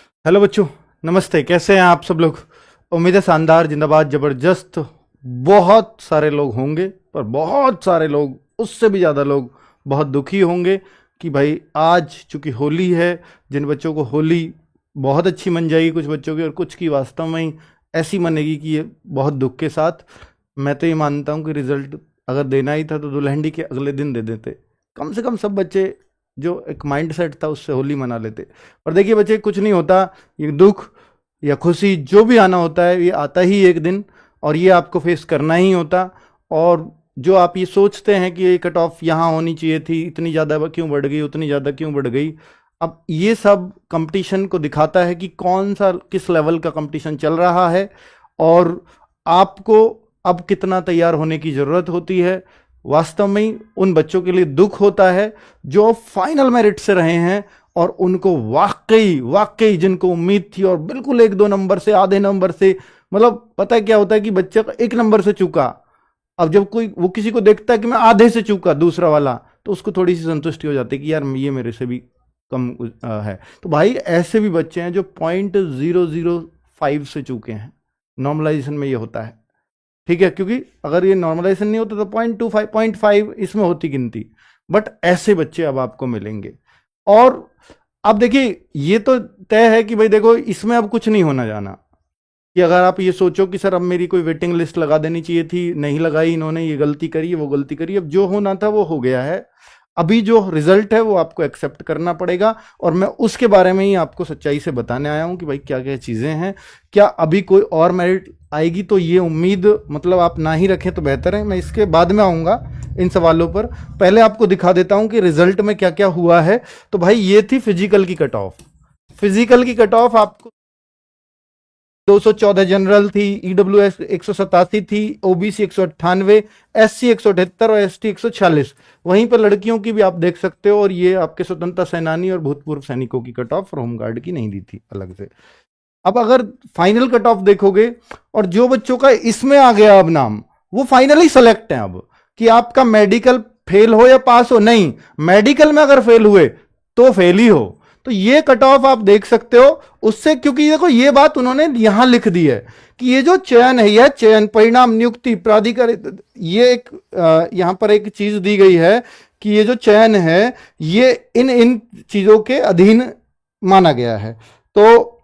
Hello बच्चों, नमस्ते। कैसे हैं आप सब लोग? उम्मीद है शानदार, जिंदाबाद, जबरदस्त। बहुत सारे लोग होंगे, पर बहुत सारे लोग, उससे भी ज़्यादा लोग बहुत दुखी होंगे कि भाई आज चूंकि होली है। जिन बच्चों को होली बहुत अच्छी मन जाएगी कुछ बच्चों की, और कुछ की वास्तव में ही ऐसी मनेगी कि ये बहुत दुख के साथ। मैं तो ये मानता हूँ कि रिजल्ट अगर देना ही था तो दुल्हन के अगले दिन दे देते। कम से कम सब बच्चे जो एक माइंड सेट था उससे होली मना लेते। और देखिए बच्चे, कुछ नहीं होता। ये दुख या खुशी जो भी आना होता है, ये आता ही एक दिन, और ये आपको फेस करना ही होता। और जो आप ये सोचते हैं कि ये कट ऑफ यहाँ होनी चाहिए थी, इतनी ज़्यादा क्यों बढ़ गई, उतनी ज़्यादा क्यों बढ़ गई, अब ये सब कंपटीशन को दिखाता है कि कौन सा किस लेवल का कंपटीशन चल रहा है, और आपको अब कितना तैयार होने की ज़रूरत होती है। वास्तव में उन बच्चों के लिए दुख होता है जो फाइनल मेरिट से रहे हैं, और उनको वाकई वाकई जिनको उम्मीद थी, और बिल्कुल एक दो नंबर से, आधे नंबर से, मतलब पता है क्या होता है कि बच्चा एक नंबर से चूका, अब जब कोई वो किसी को देखता है कि मैं आधे से चूका दूसरा वाला, तो उसको थोड़ी सी संतुष्टि हो जाती है कि यार ये मेरे से भी कम है। तो भाई ऐसे भी बच्चे हैं जो 0.005 से चूके हैं। नॉर्मलाइजेशन में ये होता है, ठीक है, क्योंकि अगर ये नॉर्मलाइजेशन नहीं होता तो 0.25 0.5 इसमें होती गिनती। बट ऐसे बच्चे अब आपको मिलेंगे। और अब देखिए, ये तो तय है कि भाई देखो, इसमें अब कुछ नहीं होना जाना। कि अगर आप ये सोचो कि सर अब मेरी कोई वेटिंग लिस्ट लगा देनी चाहिए थी, नहीं लगाई इन्होंने, ये गलती करी, वो गलती करी, अब जो होना था वो हो गया है। अभी जो रिजल्ट है वो आपको एक्सेप्ट करना पड़ेगा, और मैं उसके बारे में ही आपको सच्चाई से बताने आया हूं कि भाई क्या क्या चीजें हैं। क्या अभी कोई और मेरिट आएगी तो ये उम्मीद मतलब आप ना ही रखें तो बेहतर है। मैं इसके बाद में आऊंगा इन सवालों पर। पहले आपको दिखा देता हूं कि रिजल्ट में क्या क्या हुआ है। तो भाई ये थी फिजिकल की कट ऑफ। फिजिकल की कट ऑफ आपको 214 जनरल थी, ईडब्ल्यूएस 187 थी, ओबीसी 198, एससी 178 और एसटी 146। वहीं पर लड़कियों की भी आप देख सकते हो, और ये आपके स्वतंत्रता सेनानी और भूतपूर्व सैनिकों की कट ऑफ, होमगार्ड की नहीं दी थी अलग से। अब अगर फाइनल कट ऑफ देखोगे, और जो बच्चों का इसमें आ गया अब नाम, वो फाइनली सेलेक्ट है अब, कि आपका मेडिकल फेल हो या पास हो। नहीं, मेडिकल में अगर फेल हुए तो फेल ही हो। तो ये कट ऑफ आप देख सकते हो उससे, क्योंकि देखो ये बात उन्होंने यहां लिख दी है कि ये जो चयन है, यह चयन परिणाम नियुक्ति प्राधिकार, ये एक यहां पर एक चीज दी गई है कि ये जो चयन है ये इन इन चीजों के अधीन माना गया है। तो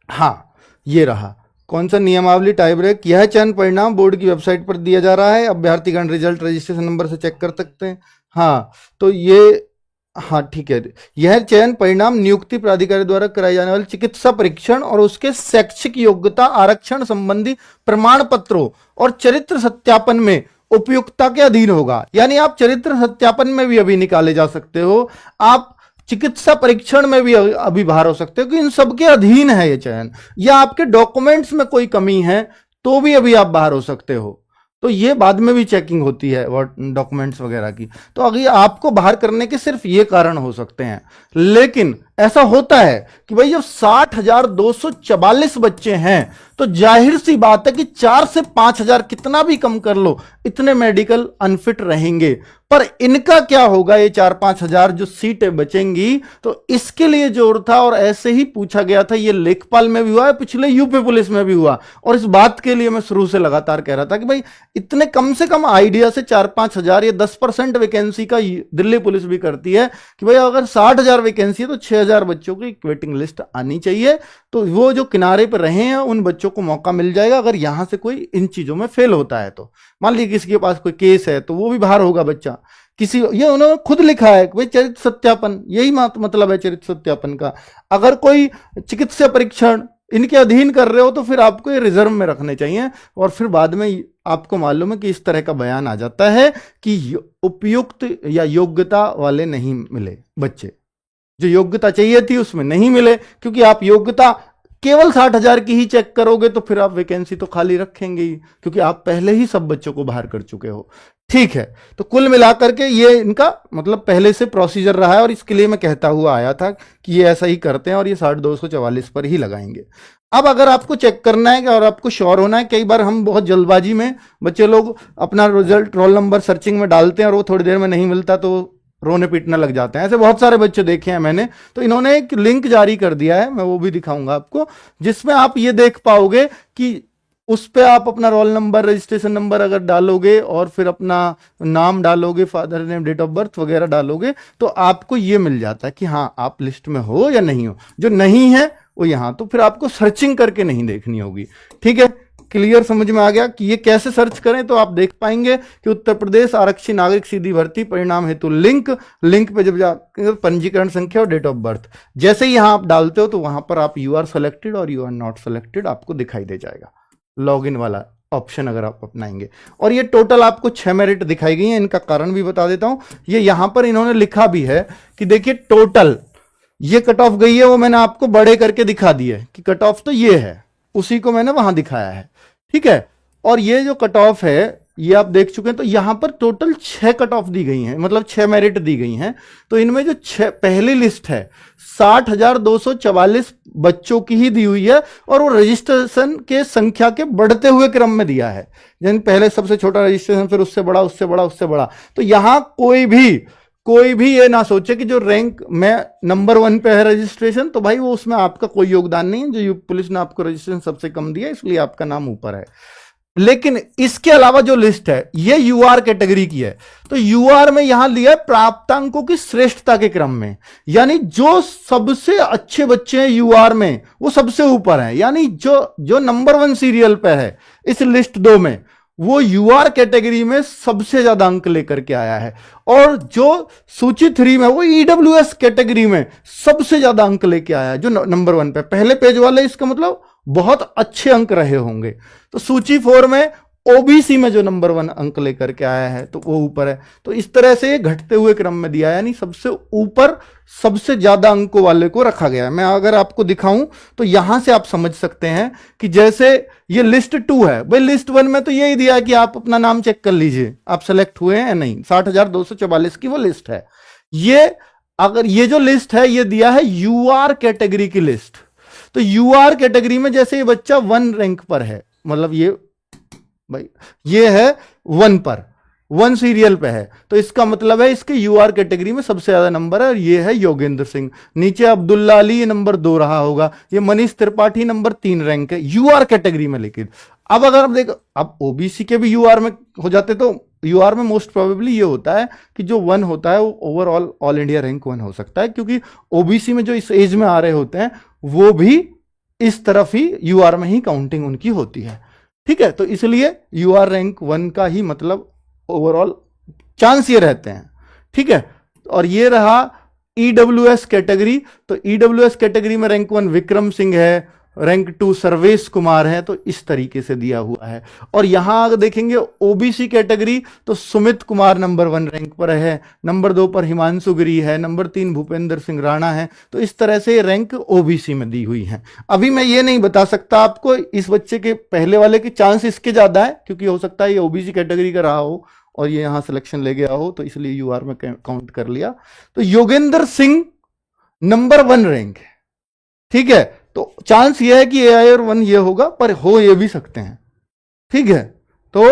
हाँ, ये रहा कौन सा नियमावली टाइप ब्रेक। यह चयन परिणाम बोर्ड की वेबसाइट पर दिया जा रहा है, अभ्यर्थीगण रिजल्ट रजिस्ट्रेशन नंबर से चेक कर सकते हैं। हाँ, तो ये, हाँ ठीक है, यह चयन परिणाम नियुक्ति प्राधिकारी द्वारा कराए जाने वाले चिकित्सा परीक्षण और उसके शैक्षिक योग्यता आरक्षण संबंधी प्रमाण पत्रों और चरित्र सत्यापन में उपयुक्तता के अधीन होगा। यानी आप चरित्र सत्यापन में भी अभी निकाले जा सकते हो, आप चिकित्सा परीक्षण में भी अभी बाहर हो सकते हो, कि इन सबके अधीन है ये चयन। या आपके डॉक्यूमेंट्स में कोई कमी है तो भी अभी आप बाहर हो सकते हो। तो ये बाद में भी चेकिंग होती है डॉक्यूमेंट्स वगैरह की। तो अगर आपको बाहर करने के सिर्फ ये कारण हो सकते हैं। लेकिन ऐसा होता है कि भाई जब 60,244 बच्चे हैं तो जाहिर सी बात है कि 4 से 5,000 कितना भी कम कर लो, इतने मेडिकल अनफिट रहेंगे। पर इनका क्या होगा, ये 4-5 हजार जो सीटें बचेंगी, तो इसके लिए जोर था। और ऐसे ही पूछा गया था, ये लेखपाल में भी हुआ है, पिछले यूपी पुलिस में भी हुआ। और इस बात के लिए मैं शुरू से लगातार कह रहा था कि भाई इतने कम से कम आइडिया से 4-5 हजार या 10% वैकेंसी का दिल्ली पुलिस भी करती है कि भाई अगर 60,000 वैकेंसी है तो 6,000 बच्चों की वेटिंग लिस्ट आनी चाहिए। तो वो जो किनारे पर रहे हैं उन बच्चों को मौका मिल जाएगा, अगर यहां से कोई इन चीजों में फेल होता है तो। मान लीजिए किसी के पास कोई केस है तो वो भी बाहर होगा बच्चा। किसी, ये उन्होंने खुद लिखा है कि भाई चरित्र सत्यापन, यही मतलब है चरित्र सत्यापन का। अगर कोई चिकित्सा परीक्षण इनके अधीन कर रहे हो तो फिर आपको ये रिजर्व में रखने चाहिए। और फिर बाद में आपको मालूम है कि इस तरह का बयान आ जाता है कि उपयुक्त या योग्यता वाले नहीं मिले बच्चे, जो योग्यता चाहिए थी उसमें नहीं मिले। क्योंकि आप योग्यता केवल 60,000 की ही चेक करोगे तो फिर आप वैकेंसी तो खाली रखेंगे ही, क्योंकि आप पहले ही सब बच्चों को बाहर कर चुके हो। ठीक है, तो कुल मिलाकर के ये इनका मतलब पहले से प्रोसीजर रहा है, और इसके लिए मैं कहता हुआ आया था कि ये ऐसा ही करते हैं और ये 60,244 पर ही लगाएंगे। अब अगर आपको चेक करना है और आपको श्योर होना है, कई बार हम बहुत जल्दबाजी में बच्चे लोग अपना रिजल्ट रोल नंबर सर्चिंग में डालते हैं और वो थोड़ी देर में नहीं मिलता तो रोने पीटने लग जाते हैं। ऐसे बहुत सारे बच्चे देखे हैं मैंने। तो इन्होंने एक लिंक जारी कर दिया है, मैं वो भी दिखाऊंगा आपको, जिसमें आप ये देख पाओगे कि उस पे आप अपना रोल नंबर, रजिस्ट्रेशन नंबर अगर डालोगे और फिर अपना नाम डालोगे, father name, date of birth वगैरह डालोगे, तो आपको ये मिल जाता है कि हाँ आप लिस्ट में हो या नहीं हो। जो नहीं है वो यहां, तो फिर आपको सर्चिंग करके नहीं देखनी होगी। ठीक है, क्लियर समझ में आ गया कि ये कैसे सर्च करें? तो आप देख पाएंगे कि उत्तर प्रदेश आरक्षी नागरिक सीधी भर्ती परिणाम हेतु लिंक पे जब जाकर पंजीकरण संख्या और डेट ऑफ बर्थ, जैसे ही यहां आप डालते हो तो वहां पर आप यू आर सेलेक्टेड और यू आर नॉट सेलेक्टेड आपको दिखाई दे जाएगा, लॉगिन वाला ऑप्शन अगर आप अपनाएंगे। और ये टोटल आपको 6 मेरिट दिखाई गई है। इनका कारण भी बता देता हूं, ये यहां पर इन्होंने लिखा भी है कि देखिए टोटल ये कट ऑफ गई है, वो मैंने आपको बड़े करके दिखा दिया है कि कट ऑफ तो ये है, उसी को मैंने वहां दिखाया है। ठीक है, और ये जो कट ऑफ है ये आप देख चुके हैं। तो यहां पर टोटल 6 कट ऑफ दी गई हैं, मतलब 6 मेरिट दी गई हैं। तो इनमें जो 6 पहली लिस्ट है 60,244 बच्चों की ही दी हुई है, और वो रजिस्ट्रेशन के संख्या के बढ़ते हुए क्रम में दिया है, यानी पहले सबसे छोटा रजिस्ट्रेशन, फिर उससे बड़ा, उससे बड़ा, उससे बड़ा। तो यहां कोई भी ये ना सोचे कि जो रैंक में नंबर 1 पे है रजिस्ट्रेशन, तो भाई वो उसमें आपका कोई योगदान नहीं है। जो पुलिस ने आपको रजिस्ट्रेशन सबसे कम दिया इसलिए आपका नाम ऊपर है। लेकिन इसके अलावा जो लिस्ट है ये यूआर कैटेगरी की है। तो यूआर में यहां लिया है प्राप्तांकों की श्रेष्ठता के क्रम में, यानी जो सबसे अच्छे बच्चे हैं यूआर में वो सबसे ऊपर हैं, यानी जो नंबर 1 सीरियल पे है इस लिस्ट 2 में, वो यूआर कैटेगरी में सबसे ज्यादा अंक लेकर के आया है। और जो सूची 3 में वो ईडब्ल्यूएस कैटेगरी में सबसे ज्यादा अंक लेके आया है, जो नंबर 1 पे पहले पेज वाले, इसका मतलब बहुत अच्छे अंक रहे होंगे। तो सूची 4 में ओबीसी में जो नंबर 1 अंक लेकर के आया है तो वो ऊपर है। तो इस तरह से ये घटते हुए क्रम में दिया है, यानी सबसे ऊपर सबसे ज्यादा अंकों वाले को रखा गया है। मैं अगर आपको दिखाऊं तो यहां से आप समझ सकते हैं कि जैसे ये लिस्ट 2 है, भाई लिस्ट 1 में तो यही दिया है कि आप अपना नाम चेक कर लीजिए आप सेलेक्ट हुए हैं या नहीं। 60,244 की वो लिस्ट है। ये अगर ये जो लिस्ट है ये दिया है यूआर कैटेगरी की लिस्ट। तो यूआर कैटेगरी में जैसे ये बच्चा 1 रैंक पर है, मतलब भाई ये है 1 पर, 1 सीरियल पे है, तो इसका मतलब है इसके यूआर कैटेगरी में सबसे ज्यादा नंबर है, और ये है योगेंद्र सिंह। नीचे अब्दुल्ला अली ये नंबर 2 रहा होगा, ये मनीष त्रिपाठी नंबर 3 रैंक है यूआर कैटेगरी में। लेकिन अब अगर आप देखो, अब ओबीसी के भी यूआर में हो जाते तो यूआर में मोस्ट प्रोबेबली ये होता है कि जो 1 होता है वो ओवरऑल ऑल इंडिया रैंक 1 हो सकता है, क्योंकि ओबीसी में जो इस एज में आ रहे होते हैं वो भी इस तरफ ही यूआर में ही काउंटिंग उनकी होती है। ठीक है, तो इसलिए यूआर रैंक 1 का ही मतलब ओवरऑल चांस ये रहते हैं। ठीक है, और ये रहा ईडब्ल्यूएस कैटेगरी। तो ईडब्ल्यूएस कैटेगरी में रैंक 1 विक्रम सिंह है, रैंक 2 सर्वेश कुमार है। तो इस तरीके से दिया हुआ है। और यहां अगर देखेंगे ओबीसी कैटेगरी तो सुमित कुमार नंबर 1 रैंक पर है, नंबर 2 पर हिमांशु गिरी है, नंबर 3 भूपेंद्र सिंह राणा है। तो इस तरह से रैंक ओबीसी में दी हुई है। अभी मैं ये नहीं बता सकता आपको इस बच्चे के पहले वाले के चांस इसके ज्यादा है, क्योंकि हो सकता है ये ओबीसी कैटेगरी का रहा हो और ये यहां सिलेक्शन ले गया हो, तो इसलिए यूआर में काउंट कर लिया। तो योगेंद्र सिंह नंबर 1 रैंक है। ठीक है, तो चांस ये है कि एआईआर 1 ये होगा, पर हो ये भी सकते हैं। ठीक है, तो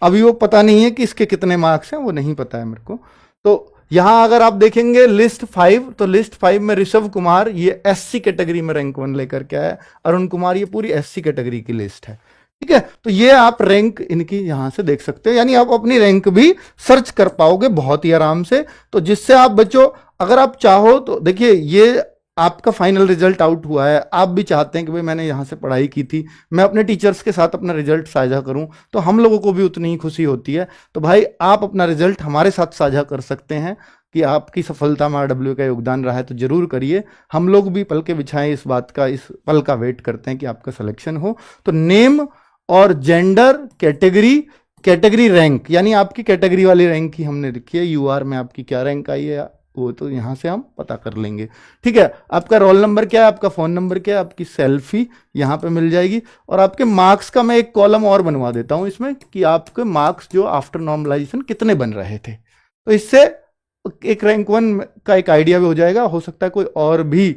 अभी वो पता नहीं है कि इसके कितने मार्क्स हैं, वो नहीं पता है मेरे को। तो यहां अगर आप देखेंगे लिस्ट 5, तो लिस्ट 5 में ऋषभ कुमार ये एससी कैटेगरी में रैंक 1 लेकर के आया, अरुण कुमार ये पूरी एससी कैटेगरी की लिस्ट है। ठीक है, तो ये आप रैंक इनकी यहां से देख सकते हो, यानी आप अपनी रैंक भी सर्च कर पाओगे बहुत ही आराम से। तो जिससे आप बच्चों अगर आप चाहो तो देखिए, ये आपका फाइनल रिजल्ट आउट हुआ है, आप भी चाहते हैं कि भाई मैंने यहाँ से पढ़ाई की थी, मैं अपने टीचर्स के साथ अपना रिजल्ट साझा करूं, तो हम लोगों को भी उतनी ही खुशी होती है। तो भाई आप अपना रिजल्ट हमारे साथ साझा कर सकते हैं कि आपकी सफलता में आरडब्ल्यू का योगदान रहा है, तो जरूर करिए। हम लोग भी पल के बिछाएं इस बात का, इस पल का वेट करते हैं कि आपका सिलेक्शन हो। तो नेम और जेंडर, कैटेगरी रैंक, यानी आपकी कैटेगरी वाली रैंक ही हमने लिखी है। यूआर में आपकी क्या रैंक आई है वो तो यहां से हम पता कर लेंगे। ठीक है, आपका रोल नंबर क्या है, आपका फोन नंबर क्या है, आपकी सेल्फी यहां पे मिल जाएगी। और आपके मार्क्स का मैं एक कॉलम और बनवा देता हूं इसमें कि आपके मार्क्स जो आफ्टर नॉर्मलाइजेशन कितने बन रहे थे। तो इससे एक रैंक 1 का एक आइडिया भी हो जाएगा। हो सकता है कोई और भी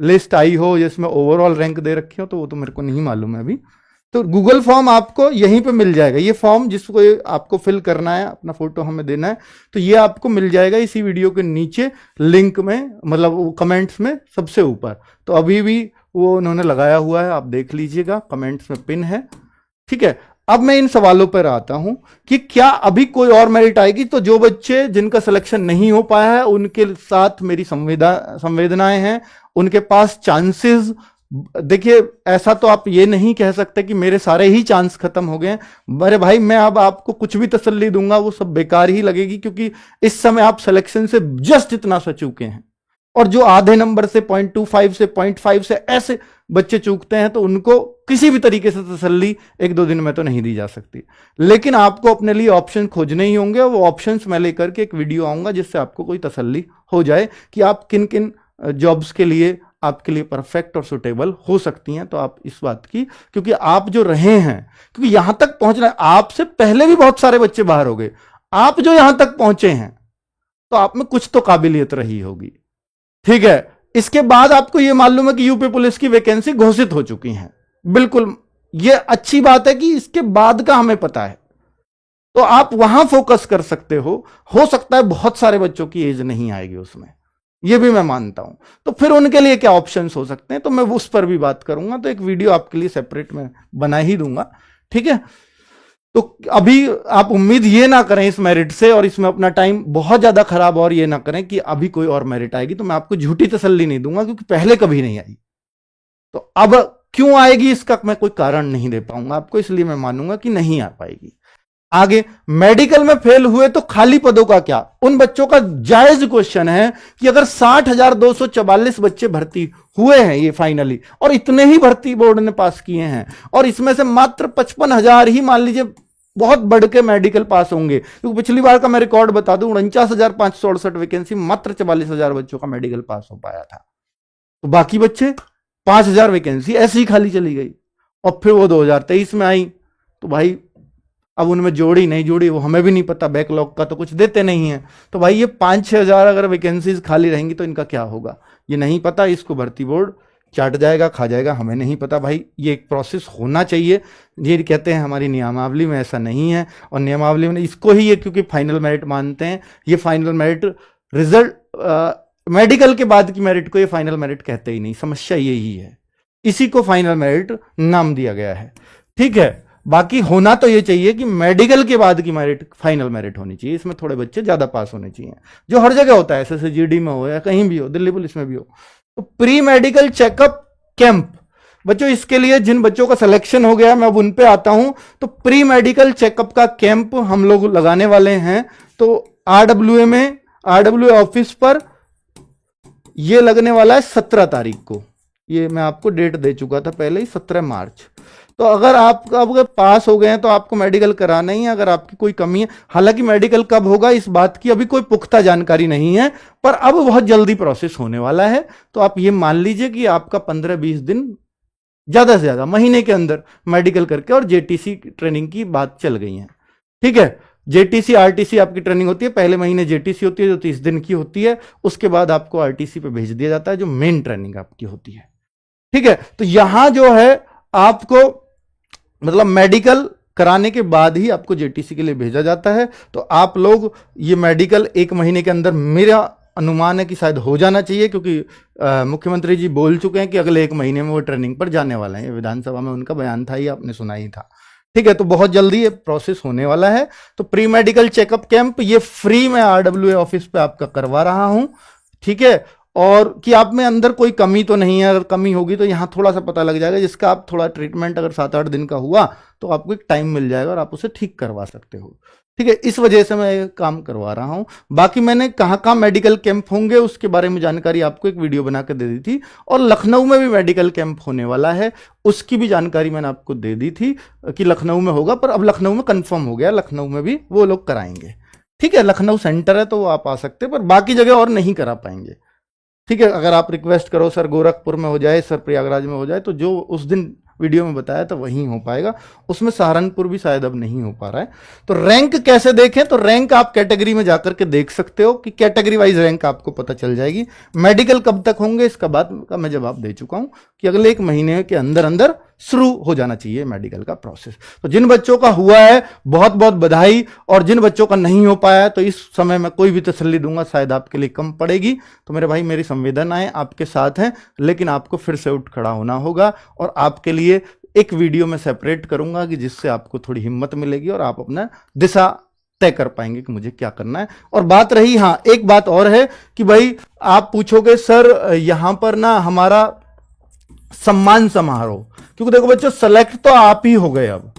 लिस्ट आई हो जिसमें ओवरऑल रैंक दे रखी हो, तो वो तो मेरे को नहीं मालूम है अभी। तो गूगल फॉर्म आपको यहीं पे मिल जाएगा। ये फॉर्म जिसको आपको फिल करना है, अपना फोटो हमें देना है, तो ये आपको मिल जाएगा इसी वीडियो के नीचे लिंक में, मतलब वो कमेंट्स में सबसे ऊपर। तो अभी भी वो उन्होंने लगाया हुआ है, आप देख लीजिएगा, कमेंट्स में पिन है। ठीक है, अब मैं इन सवालों पर आता हूं कि क्या अभी कोई और मेरिट आएगी। तो जो बच्चे जिनका सिलेक्शन नहीं हो पाया है उनके साथ मेरी संवेदनाएं हैं, उनके पास चांसेस, देखिए ऐसा तो आप ये नहीं कह सकते कि मेरे सारे ही चांस खत्म हो गए। अरे भाई, मैं अब आपको कुछ भी तसल्ली दूंगा वो सब बेकार ही लगेगी, क्योंकि इस समय आप सिलेक्शन से जस्ट इतना सा चूके हैं। और जो आधे नंबर से 0.25 से 0.5 से ऐसे बच्चे चूकते हैं, तो उनको किसी भी तरीके से तसल्ली 1-2 दिन में तो नहीं दी जा सकती। लेकिन आपको अपने लिए ऑप्शन खोजने ही होंगे, वो ऑप्शंस मैं लेकर के एक वीडियो आऊंगा जिससे आपको कोई तसल्ली हो जाए कि आप किन किन जॉब्स के लिए आपके लिए परफेक्ट और सुटेबल हो सकती हैं। तो आप इस बात की, क्योंकि आप जो रहे हैं, क्योंकि यहां तक पहुंचना है, आपसे पहले भी बहुत सारे बच्चे बाहर हो गए, आप जो यहां तक पहुंचे हैं तो आप में कुछ तो काबिलियत रही होगी। ठीक है, इसके बाद आपको यह मालूम है कि यूपी पुलिस की वैकेंसी घोषित हो चुकी है, बिल्कुल यह अच्छी बात है कि इसके बाद का हमें पता है, तो आप वहां फोकस कर सकते हो सकता है बहुत सारे बच्चों की एज नहीं आएगी उसमें, यह भी मैं मानता हूं। तो फिर उनके लिए क्या ऑप्शंस हो सकते हैं, तो मैं उस पर भी बात करूंगा, तो एक वीडियो आपके लिए सेपरेट में बना ही दूंगा। ठीक है, तो अभी आप उम्मीद ये ना करें इस मेरिट से, और इसमें अपना टाइम बहुत ज्यादा खराब और ये ना करें कि अभी कोई और मेरिट आएगी। तो मैं आपको झूठी तसल्ली नहीं दूंगा, क्योंकि पहले कभी नहीं आई, तो अब क्यों आएगी इसका मैं कोई कारण नहीं दे पाऊंगा आपको, इसलिए मैं मानूंगा कि नहीं आ पाएगी। आगे, मेडिकल में फेल हुए तो खाली पदों का क्या। उन बच्चों का जायज क्वेश्चन है कि अगर 60,244 बच्चे भर्ती हुए हैं ये फाइनली, और इतने ही भर्ती बोर्ड ने पास किए हैं, और इसमें से मात्र 55,000 ही मान लीजिए बहुत बढ़ के मेडिकल पास होंगे, क्योंकि पिछली बार का मैं रिकॉर्ड बता दूं, 49,568 वैकेंसी, मात्र 44,000 बच्चों का मेडिकल पास हो पाया था। तो बाकी बच्चे 5,000 वैकेंसी ऐसी ही खाली चली गई, और फिर वो 2023 में आई। तो भाई अब उनमें जोड़ी नहीं जोड़ी वो हमें भी नहीं पता, बैकलॉग का तो कुछ देते नहीं है। तो भाई ये 5-6 हजार अगर वैकेंसीज खाली रहेंगी तो इनका क्या होगा, ये नहीं पता, इसको भर्ती बोर्ड चाट जाएगा, खा जाएगा, हमें नहीं पता। भाई ये एक प्रोसेस होना चाहिए, ये कहते हैं हमारी नियमावली में ऐसा नहीं है, और नियमावली में इसको ही ये क्योंकि फाइनल मेरिट मानते हैं, ये फाइनल मेरिट रिजल्ट मेडिकल के बाद की मेरिट को ये फाइनल मेरिट कहते ही नहीं, समस्या यही है, इसी को फाइनल मेरिट नाम दिया गया है। ठीक है, बाकी होना तो ये चाहिए कि मेडिकल के बाद की मेरिट फाइनल मेरिट होनी चाहिए, इसमें थोड़े बच्चे ज्यादा पास होने चाहिए, जो हर जगह होता है, SSGD में हो या कहीं भी हो, दिल्ली पुलिस में भी हो। तो प्री मेडिकल चेकअप कैंप बच्चों, इसके लिए जिन बच्चों का सिलेक्शन हो गया मैं अब उन पे आता हूं। तो प्री मेडिकल चेकअप का कैंप हम लोग लगाने वाले हैं, तो RWA में, RWA ऑफिस पर यह लगने वाला है 17 तारीख को, ये मैं आपको डेट दे चुका था पहले ही, 17 मार्च। तो अगर आप अगर पास हो गए हैं तो आपको मेडिकल कराना ही है, अगर आपकी कोई कमी है, हालांकि मेडिकल कब होगा इस बात की अभी कोई पुख्ता जानकारी नहीं है, पर अब बहुत जल्दी प्रोसेस होने वाला है। तो आप ये मान लीजिए कि आपका 15-20 दिन, ज्यादा से ज्यादा महीने के अंदर मेडिकल करके, और JTC ट्रेनिंग की बात चल गई है। ठीक है, JTC RTC आपकी ट्रेनिंग होती है, पहले महीने JTC होती है जो 30 दिन की होती है, उसके बाद आपको RTC पे भेज दिया जाता है जो मेन ट्रेनिंग आपकी होती है। ठीक है, तो यहां जो है आपको मतलब मेडिकल कराने के बाद ही आपको JTC के लिए भेजा जाता है। तो आप लोग ये मेडिकल 1 महीने के अंदर, मेरा अनुमान है कि शायद हो जाना चाहिए, क्योंकि मुख्यमंत्री जी बोल चुके हैं कि अगले 1 महीने में वो ट्रेनिंग पर जाने वाले हैं, विधानसभा में उनका बयान था, ये आपने सुना ही था। ठीक है, तो बहुत जल्दी ये प्रोसेस होने वाला है। तो प्री मेडिकल चेकअप कैंप ये फ्री में RWA ऑफिस पे आपका करवा रहा हूं। ठीक है, और कि आप में अंदर कोई कमी तो नहीं है, अगर कमी होगी तो यहाँ थोड़ा सा पता लग जाएगा, जिसका आप थोड़ा ट्रीटमेंट अगर 7-8 दिन का हुआ तो आपको एक टाइम मिल जाएगा और आप उसे ठीक करवा सकते हो। ठीक है, इस वजह से मैं ये काम करवा रहा हूं। बाकी मैंने कहाँ मेडिकल कैंप होंगे उसके बारे में जानकारी आपको एक वीडियो बना के दे दी थी, और लखनऊ में भी मेडिकल कैंप होने वाला है, उसकी भी जानकारी मैंने आपको दे दी थी कि लखनऊ में होगा, पर अब लखनऊ में कंफर्म हो गया, लखनऊ में भी वो लोग कराएंगे। ठीक है, लखनऊ सेंटर है तो वो आप आ सकते हैं, पर बाकी जगह और नहीं करा पाएंगे। ठीक है, अगर आप रिक्वेस्ट करो सर गोरखपुर में हो जाए, सर प्रयागराज में हो जाए, तो जो उस दिन वीडियो में बताया था वहीं हो पाएगा, उसमें सहारनपुर भी शायद अब नहीं हो पा रहा है। तो रैंक कैसे देखें, तो रैंक आप कैटेगरी में जाकर के देख सकते हो कि कैटेगरी वाइज रैंक आपको पता चल जाएगी। मेडिकल कब तक होंगे इसका बात का मैं जवाब दे चुका हूं कि अगले 1 महीने के अंदर अंदर शुरू हो जाना चाहिए मेडिकल का प्रोसेस। तो जिन बच्चों का हुआ है बहुत बहुत बधाई, और जिन बच्चों का नहीं हो पाया तो इस समय मैं कोई भी तसल्ली दूंगा शायद आपके लिए कम पड़ेगी। तो मेरे भाई मेरी संवेदनाएं आपके साथ हैं, लेकिन आपको फिर से उठ खड़ा होना होगा, और आपके लिए एक वीडियो में सेपरेट करूंगा कि जिससे आपको थोड़ी हिम्मत मिलेगी और आप अपना दिशा तय कर पाएंगे कि मुझे क्या करना है। और बात रही, हाँ एक बात और है कि भाई आप पूछोगे सर यहां पर ना हमारा सम्मान समारोह, क्योंकि देखो बच्चों सेलेक्ट तो आप ही हो गए अब,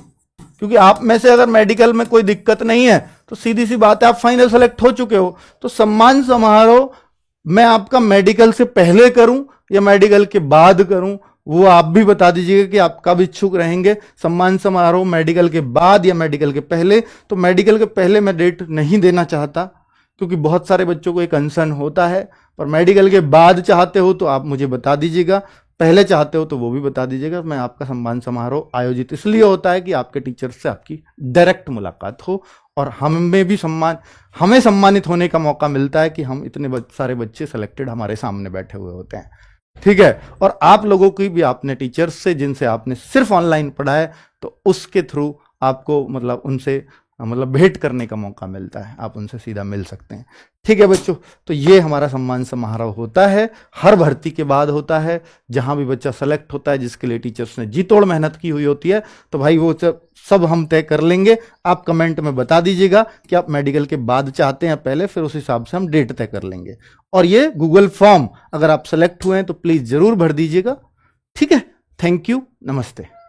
क्योंकि आप में से अगर मेडिकल में कोई दिक्कत नहीं है तो सीधी सी बात है आप फाइनल सेलेक्ट हो चुके हो। तो सम्मान समारोह मैं आपका मेडिकल से पहले करूं या मेडिकल के बाद करूं, वो आप भी बता दीजिएगा कि आप कब इच्छुक रहेंगे। सम्मान समारोह मेडिकल के बाद या मेडिकल के पहले? तो मेडिकल के पहले मैं डेट नहीं देना चाहता, क्योंकि बहुत सारे बच्चों को एक कंसर्न होता है, पर मेडिकल के बाद चाहते हो तो आप मुझे बता दीजिएगा, पहले चाहते हो तो वो भी बता दीजिएगा। मैं आपका सम्मान समारोह आयोजित इसलिए होता है कि आपके टीचर से आपकी डायरेक्ट मुलाकात हो, और हमें भी हमें सम्मानित होने का मौका मिलता है कि हम इतने सारे बच्चे सिलेक्टेड हमारे सामने बैठे हुए होते हैं, ठीक है। और आप लोगों की भी आपने टीचर्स से जिनसे आपने सिर्फ ऑनलाइन पढ़ा है, तो उसके थ्रू आपको मतलब उनसे भेंट करने का मौका मिलता है, आप उनसे सीधा मिल सकते हैं, ठीक है बच्चों। तो ये हमारा सम्मान समारोह होता है, हर भर्ती के बाद होता है, जहां भी बच्चा सेलेक्ट होता है जिसके लिए टीचर्स ने जी तोड़ मेहनत की हुई होती है। तो भाई वो सब हम तय कर लेंगे, आप कमेंट में बता दीजिएगा कि आप मेडिकल के बाद चाहते हैं पहले, फिर उस हिसाब से हम डेट तय कर लेंगे। और ये गूगल फॉर्म अगर आप सेलेक्ट हुए हैं तो प्लीज जरूर भर दीजिएगा, ठीक है। थैंक यू, नमस्ते।